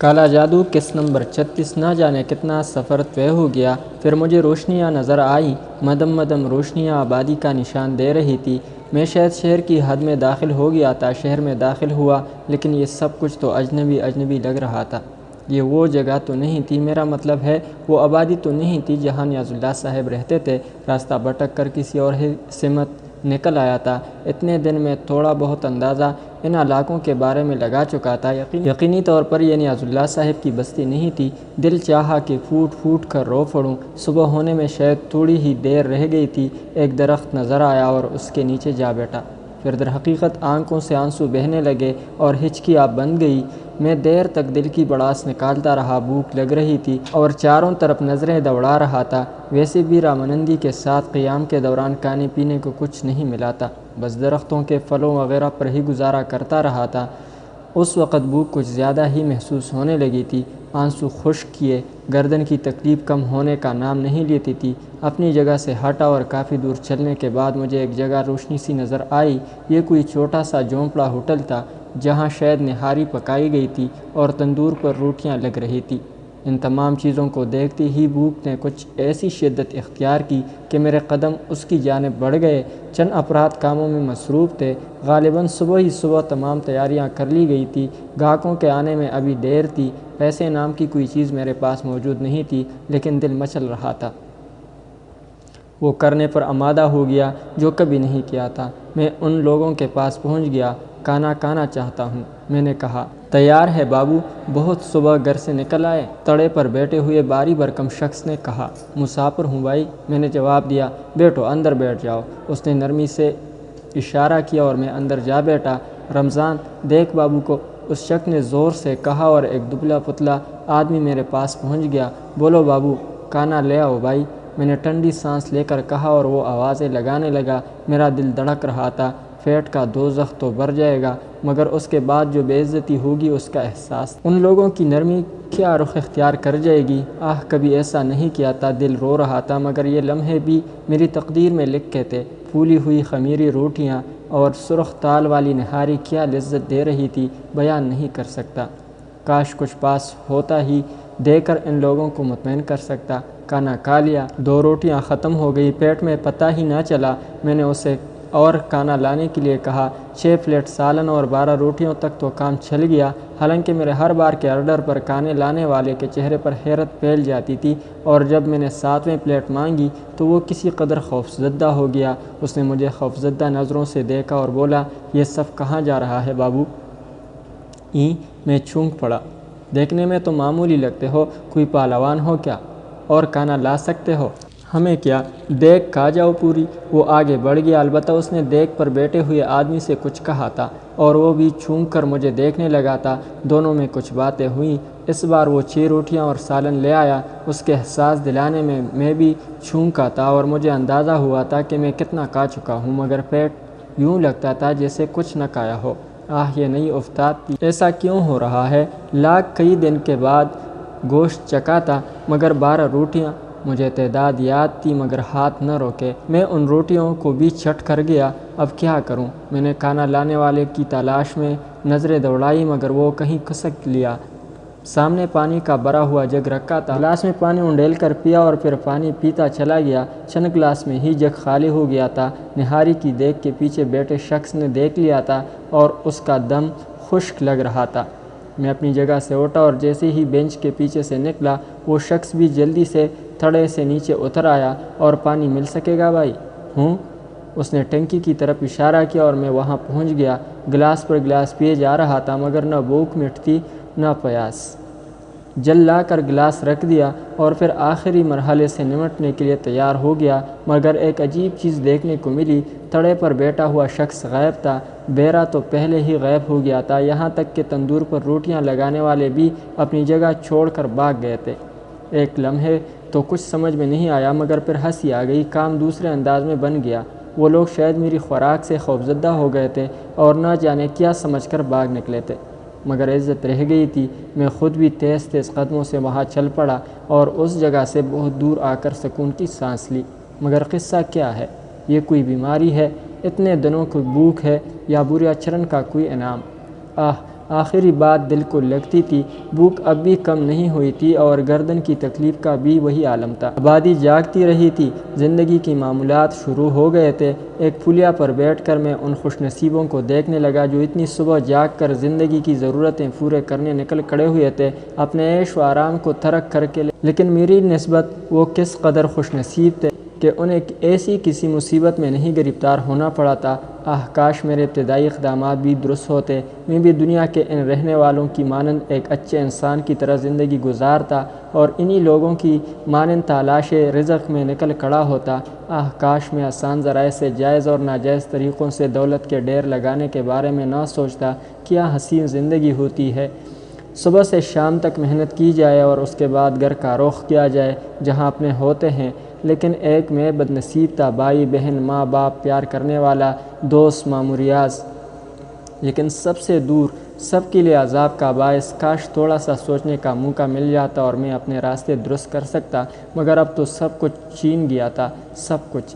کالا جادو قسط نمبر 36۔ نہ جانے کتنا سفر طے ہو گیا، پھر مجھے روشنیاں نظر آئیں، مدم مدم روشنیاں آبادی کا نشان دے رہی تھی۔ میں شاید شہر کی حد میں داخل ہو گیا تھا، شہر میں داخل ہوا، لیکن یہ سب کچھ تو اجنبی اجنبی لگ رہا تھا۔ یہ وہ جگہ تو نہیں تھی، میرا مطلب ہے وہ آبادی تو نہیں تھی جہاں نیاز اللہ صاحب رہتے تھے۔ راستہ بھٹک کر کسی اور ہی سمت نکل آیا تھا۔ اتنے دن میں تھوڑا بہت اندازہ ان علاقوں کے بارے میں لگا چکا تھا۔ یقینی طور پر یہ نیاز اللہ صاحب کی بستی نہیں تھی۔ دل چاہا کہ پھوٹ پھوٹ کر رو پڑوں۔ صبح ہونے میں شاید تھوڑی ہی دیر رہ گئی تھی، ایک درخت نظر آیا اور اس کے نیچے جا بیٹھا۔ پھر در حقیقت آنکھوں سے آنسو بہنے لگے اور ہچکیاں بند گئی۔ میں دیر تک دل کی بڑاس نکالتا رہا، بھوک لگ رہی تھی اور چاروں طرف نظریں دوڑا رہا تھا۔ ویسے بھی رامانندی کے ساتھ قیام کے دوران کھانے پینے کو کچھ نہیں ملا تھا، بس درختوں کے پھلوں وغیرہ پر ہی گزارا کرتا رہا تھا۔ اس وقت بھوک کچھ زیادہ ہی محسوس ہونے لگی تھی۔ آنسو خشک کیے، گردن کی تکلیف کم ہونے کا نام نہیں لیتی تھی۔ اپنی جگہ سے ہٹا اور کافی دور چلنے کے بعد مجھے ایک جگہ روشنی سی نظر آئی۔ یہ کوئی چھوٹا سا جھونپڑا ہوٹل تھا، جہاں شاید نہاری پکائی گئی تھی اور تندور پر روٹیاں لگ رہی تھی۔ ان تمام چیزوں کو دیکھتے ہی بھوک نے کچھ ایسی شدت اختیار کی کہ میرے قدم اس کی جانب بڑھ گئے۔ چند افراد کاموں میں مصروف تھے، غالباً صبح ہی صبح تمام تیاریاں کر لی گئی تھی۔ گاہکوں کے آنے میں ابھی دیر تھی۔ پیسے نام کی کوئی چیز میرے پاس موجود نہیں تھی، لیکن دل مچل رہا تھا۔ وہ کرنے پر آمادہ ہو گیا جو کبھی نہیں کیا تھا۔ میں ان لوگوں کے پاس پہنچ گیا۔ کھانا چاہتا ہوں، میں نے کہا۔ تیار ہے بابو، بہت صبح گھر سے نکل آئے؟ تڑے پر بیٹھے ہوئے بھاری بھرکم شخص نے کہا۔ مسافر ہوں بھائی، میں نے جواب دیا۔ بیٹھو، اندر بیٹھ جاؤ۔ اس نے نرمی سے اشارہ کیا اور میں اندر جا بیٹھا۔ رمضان، دیکھ بابو کو، اس شخص نے زور سے کہا اور ایک دبلا پتلا آدمی میرے پاس پہنچ گیا۔ بولو بابو، کھانا لے آؤ بھائی، میں نے ٹھنڈی سانس لے کر کہا اور وہ آوازیں لگانے لگا۔ میرا دل دھڑک رہا تھا۔ پیٹ کا دوزخ تو بھر جائے گا، مگر اس کے بعد جو بے عزتی ہوگی اس کا احساس، ان لوگوں کی نرمی کیا رخ اختیار کر جائے گی۔ کبھی ایسا نہیں کیا تھا۔ دل رو رہا تھا، مگر یہ لمحے بھی میری تقدیر میں لکھے تھے۔ پھولی ہوئی خمیری روٹیاں اور سرخ تال والی نہاری کیا لذت دے رہی تھی، بیان نہیں کر سکتا۔ کاش کچھ پاس ہوتا ہی دے کر ان لوگوں کو مطمئن کر سکتا۔ کھانا کھا لیا، 2 روٹیاں ختم ہو گئی، پیٹ میں پتہ ہی نہ چلا۔ میں نے اسے اور کھانا لانے کے لیے کہا۔ 6 پلیٹ سالن اور 12 روٹیوں تک تو کام چل گیا۔ حالانکہ میرے ہر بار کے آرڈر پر کھانے لانے والے کے چہرے پر حیرت پھیل جاتی تھی، اور جب میں نے 7ویں پلیٹ مانگی تو وہ کسی قدر خوفزدہ ہو گیا۔ اس نے مجھے خوفزدہ نظروں سے دیکھا اور بولا، یہ سب کہاں جا رہا ہے بابو؟ میں چونک پڑا۔ دیکھنے میں تو معمولی لگتے ہو، کوئی پہلوان ہو کیا؟ اور کھانا لا سکتے ہو؟ ہمیں کیا، دیکھ کھا جاؤ پوری۔ وہ آگے بڑھ گیا، البتہ اس نے دیکھ پر بیٹھے ہوئے آدمی سے کچھ کہا تھا اور وہ بھی چونک کر مجھے دیکھنے لگا تھا۔ دونوں میں کچھ باتیں ہوئیں۔ اس بار وہ 6 روٹیاں اور سالن لے آیا۔ اس کے احساس دلانے میں بھی چونکا تھا اور مجھے اندازہ ہوا تھا کہ میں کتنا کھا چکا ہوں، مگر پیٹ یوں لگتا تھا جیسے کچھ نہ کھایا ہو۔ یہ نئی افتاد تھی، ایسا کیوں ہو رہا ہے؟ کئی دن کے بعد گوشت چکھا تھا، مگر 12 روٹیاں۔ مجھے تعداد یاد تھی مگر ہاتھ نہ روکے۔ میں ان روٹیوں کو بھی چٹ کر گیا۔ اب کیا کروں؟ میں نے کھانا لانے والے کی تلاش میں نظریں دوڑائی، مگر وہ کہیں کھسک لیا۔ سامنے پانی کا بھرا ہوا جگ رکھا تھا۔ گلاس میں پانی انڈیل کر پیا اور پھر پانی پیتا چلا گیا۔ چند گلاس میں ہی جگ خالی ہو گیا تھا۔ نہاری کی دیگ کے پیچھے بیٹھے شخص نے دیکھ لیا تھا اور اس کا دم خشک لگ رہا تھا۔ میں اپنی جگہ سے اٹھا اور جیسے ہی بینچ کے پیچھے سے نکلا، وہ شخص بھی جلدی سے تھڑے سے نیچے اتر آیا۔ اور پانی مل سکے گا بھائی؟ اس نے ٹنکی کی طرف اشارہ کیا اور میں وہاں پہنچ گیا۔ گلاس پر گلاس پیے جا رہا تھا، مگر نہ بھوک مٹتی نہ پیاس۔ جل لا کر گلاس رکھ دیا اور پھر آخری مرحلے سے نمٹنے کے لیے تیار ہو گیا، مگر ایک عجیب چیز دیکھنے کو ملی۔ تھڑے پر بیٹھا ہوا شخص غائب تھا۔ بیرا تو پہلے ہی غائب ہو گیا تھا، یہاں تک کہ تندور پر روٹیاں لگانے والے بھی اپنی جگہ چھوڑ کر بھاگ گئے تھے۔ ایک لمحے تو کچھ سمجھ میں نہیں آیا، مگر پھر ہنسی آ گئی۔ کام دوسرے انداز میں بن گیا۔ وہ لوگ شاید میری خوراک سے خوفزدہ ہو گئے تھے اور نہ جانے کیا سمجھ کر بھاگ نکلے تھے، مگر عزت رہ گئی تھی۔ میں خود بھی تیز تیز قدموں سے وہاں چل پڑا اور اس جگہ سے بہت دور آ کر سکون کی سانس لی۔ مگر قصہ کیا ہے؟ یہ کوئی بیماری ہے؟ اتنے دنوں کی بھوک ہے یا برے اچرن کا کوئی انعام؟ آخری بات دل کو لگتی تھی، بھوک اب بھی کم نہیں ہوئی تھی اور گردن کی تکلیف کا بھی وہی عالم تھا۔ آبادی جاگتی رہی تھی، زندگی کی معمولات شروع ہو گئے تھے۔ ایک پھولیا پر بیٹھ کر میں ان خوش نصیبوں کو دیکھنے لگا جو اتنی صبح جاگ کر زندگی کی ضرورتیں پورے کرنے نکل کھڑے ہوئے تھے، اپنے عیش و آرام کو ترک کر کے، لیکن میری نسبت وہ کس قدر خوش نصیب تھے کہ انہیں ایسی کسی مصیبت میں نہیں گرفتار ہونا پڑا تھا۔ کاش میرے ابتدائی اقدامات بھی درست ہوتے، میں بھی دنیا کے ان رہنے والوں کی مانند ایک اچھے انسان کی طرح زندگی گزارتا اور انہی لوگوں کی مانند تلاش رزق میں نکل کھڑا ہوتا۔ کاش میں آسان ذرائع سے جائز اور ناجائز طریقوں سے دولت کے ڈھیر لگانے کے بارے میں نہ سوچتا۔ کیا حسین زندگی ہوتی ہے! صبح سے شام تک محنت کی جائے اور اس کے بعد گھر کا رخ کیا جائے جہاں اپنے ہوتے ہیں، لیکن ایک میں بد نصیب تھا، بھائی بہن ماں باپ، پیار کرنے والا دوست، ماموریاز، لیکن سب سے دور، سب کے لیے عذاب کا باعث۔ کاش تھوڑا سا سوچنے کا موقع مل جاتا اور میں اپنے راستے درست کر سکتا، مگر اب تو سب کچھ چھین گیا تھا، سب کچھ۔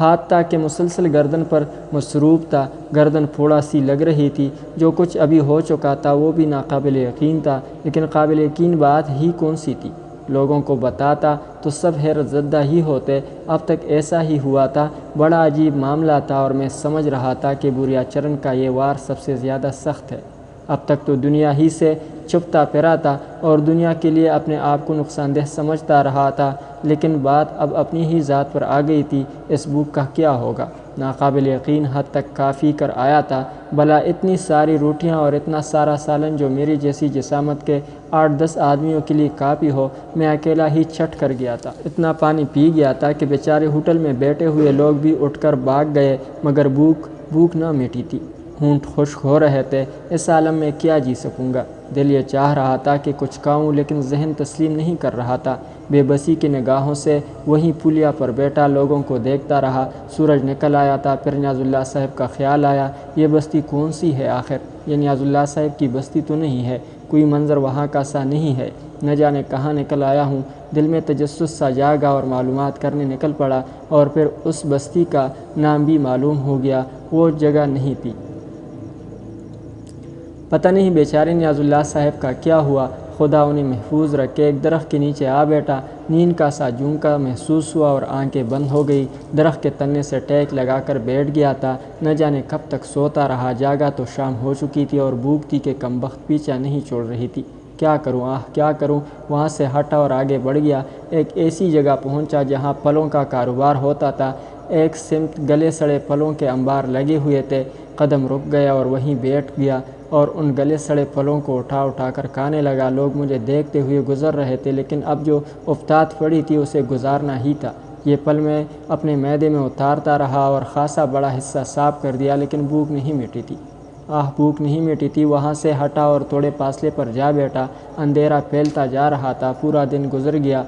ہاتھ تھا کہ مسلسل گردن پر مصروف تھا، گردن پھوڑا سی لگ رہی تھی، جو کچھ ابھی ہو چکا تھا وہ بھی ناقابل یقین تھا، لیکن قابل یقین بات ہی کون سی تھی؟ لوگوں کو بتاتا تو سب حیرت زدہ ہی ہوتے، اب تک ایسا ہی ہوا تھا۔ بڑا عجیب معاملہ تھا اور میں سمجھ رہا تھا کہ بوریا چرن کا یہ وار سب سے زیادہ سخت ہے۔ اب تک تو دنیا ہی سے چھپتا پھرا تھا اور دنیا کے لیے اپنے آپ کو نقصان دہ سمجھتا رہا تھا، لیکن بات اب اپنی ہی ذات پر آ گئی تھی۔ اس بھوک کا کیا ہوگا؟ ناقابل یقین حد تک کافی کر آیا تھا، بھلا اتنی ساری روٹیاں اور اتنا سارا سالن جو میری جیسی جسامت کے 8-10 آدمیوں کے لیے کافی ہو، میں اکیلا ہی چٹ کر گیا تھا۔ اتنا پانی پی گیا تھا کہ بیچارے ہوٹل میں بیٹھے ہوئے لوگ بھی اٹھ کر بھاگ گئے، مگر بھوک نہ مٹی تھی، ہونٹ خشک ہو رہے تھے۔ اس عالم میں کیا جی سکوں گا؟ دل یہ چاہ رہا تھا کہ کچھ کھاؤں، لیکن ذہن تسلیم نہیں کر رہا تھا۔ بے بسی کی نگاہوں سے وہیں پھولیا پر بیٹھا لوگوں کو دیکھتا رہا۔ سورج نکل آیا تھا، پھر نیاز اللہ صاحب کا خیال آیا، یہ بستی کون سی ہے آخر؟ یہ نیاز اللہ صاحب کی بستی تو نہیں ہے، کوئی منظر وہاں کا سا نہیں ہے، نہ جانے کہاں نکل آیا ہوں۔ دل میں تجسس سا جاگا اور معلومات کرنے نکل پڑا، اور پھر اس بستی کا نام بھی معلوم ہو گیا، وہ جگہ نہیں تھی۔ پتہ نہیں بیچارے نیاز اللہ صاحب کا کیا ہوا، خدا انہیں محفوظ رکھے۔ ایک درخت کے نیچے آ بیٹھا، نیند کا سا جھونکا محسوس ہوا اور آنکھیں بند ہو گئی۔ درخت کے تنے سے ٹیک لگا کر بیٹھ گیا تھا، نہ جانے کب تک سوتا رہا۔ جاگا تو شام ہو چکی تھی اور بھوک تھی کہ کمبخت پیچھا نہیں چھوڑ رہی تھی۔ کیا کروں، کیا کروں؟ وہاں سے ہٹا اور آگے بڑھ گیا۔ ایک ایسی جگہ پہنچا جہاں پھلوں کا کاروبار ہوتا تھا۔ ایک سمت گلے سڑے پھلوں کے انبار لگے ہوئے تھے۔ قدم رک گیا اور وہیں بیٹھ گیا اور ان گلے سڑے پھلوں کو اٹھا کر کھانے لگا۔ لوگ مجھے دیکھتے ہوئے گزر رہے تھے، لیکن اب جو افتاد پڑی تھی اسے گزارنا ہی تھا۔ یہ پھل میں اپنے معدے میں اتارتا رہا اور خاصا بڑا حصہ صاف کر دیا، لیکن بھوک نہیں مٹی تھی۔ بھوک نہیں مٹی تھی۔ وہاں سے ہٹا اور تھوڑے فاصلے پر جا بیٹھا۔ اندھیرا پھیلتا جا رہا تھا، پورا دن گزر گیا۔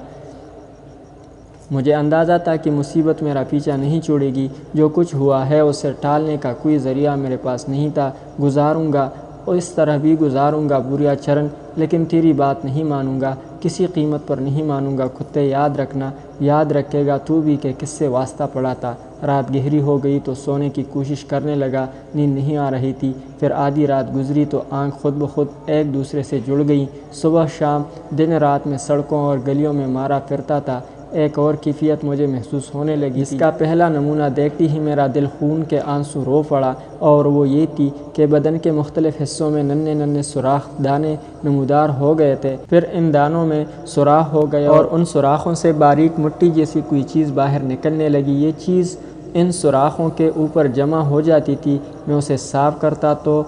مجھے اندازہ تھا کہ مصیبت میرا پیچھا نہیں چھوڑے گی۔ جو کچھ ہوا ہے اسے ٹالنے کا کوئی ذریعہ میرے پاس نہیں تھا۔ گزاروں گا، اس طرح بھی گزاروں گا بوریا چرن، لیکن تیری بات نہیں مانوں گا، کسی قیمت پر نہیں مانوں گا۔ کتے یاد رکھنا، یاد رکھے گا تو بھی کہ کس سے واسطہ پڑا تھا۔ رات گہری ہو گئی تو سونے کی کوشش کرنے لگا، نیند نہیں آ رہی تھی۔ پھر آدھی رات گزری تو آنکھ خود بخود ایک دوسرے سے جڑ گئیں۔ صبح شام، دن رات میں سڑکوں اور گلیوں میں مارا پھرتا تھا۔ ایک اور کیفیت مجھے محسوس ہونے لگی، اس کا پہلا نمونہ دیکھتی ہی میرا دل خون کے آنسو رو پڑا، اور وہ یہ تھی کہ بدن کے مختلف حصوں میں ننھے ننھے سوراخ دانے نمودار ہو گئے تھے۔ پھر ان دانوں میں سوراخ ہو گئے اور ان سوراخوں سے باریک مٹی جیسی کوئی چیز باہر نکلنے لگی۔ یہ چیز ان سوراخوں کے اوپر جمع ہو جاتی تھی۔ میں اسے صاف کرتا تو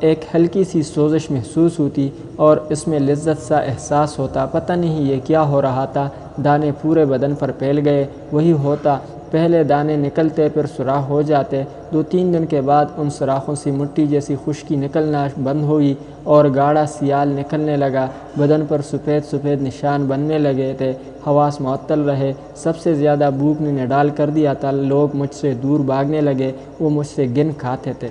ایک ہلکی سی سوزش محسوس ہوتی اور اس میں لذت سا احساس ہوتا۔ پتہ نہیں یہ کیا ہو رہا تھا۔ دانے پورے بدن پر پھیل گئے۔ وہی ہوتا، پہلے دانے نکلتے پھر سوراخ ہو جاتے۔ 2-3 دن کے بعد ان سوراخوں سے مٹی جیسی خشکی نکلنا بند ہوئی اور گاڑھا سیال نکلنے لگا۔ بدن پر سفید سفید نشان بننے لگے تھے۔ حواس معطل رہے۔ سب سے زیادہ بھوک نے نڈال کر دیا تھا۔ لوگ مجھ سے دور بھاگنے لگے، وہ مجھ سے گن کھاتے تھے۔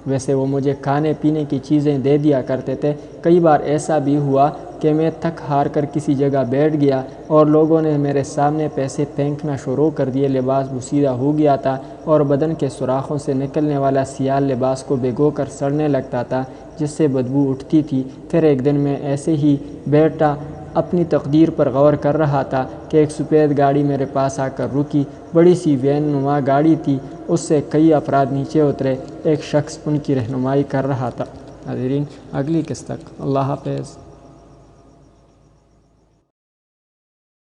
ویسے وہ مجھے کھانے پینے کی چیزیں دے دیا کرتے تھے۔ کئی بار ایسا بھی ہوا کہ میں تھک ہار کر کسی جگہ بیٹھ گیا اور لوگوں نے میرے سامنے پیسے پھینکنا شروع کر دیے۔ لباس بوسیدہ ہو گیا تھا اور بدن کے سوراخوں سے نکلنے والا سیال لباس کو بھگو کر سڑنے لگتا تھا، جس سے بدبو اٹھتی تھی۔ پھر ایک دن میں ایسے ہی بیٹھا اپنی تقدیر پر غور کر رہا تھا کہ ایک سفید گاڑی میرے پاس آ کر رکی۔ بڑی سی وین نما گاڑی تھی، اس سے کئی افراد نیچے اترے، ایک شخص ان کی رہنمائی کر رہا تھا۔ ناظرین، اگلی قسط تک اللہ حافظ۔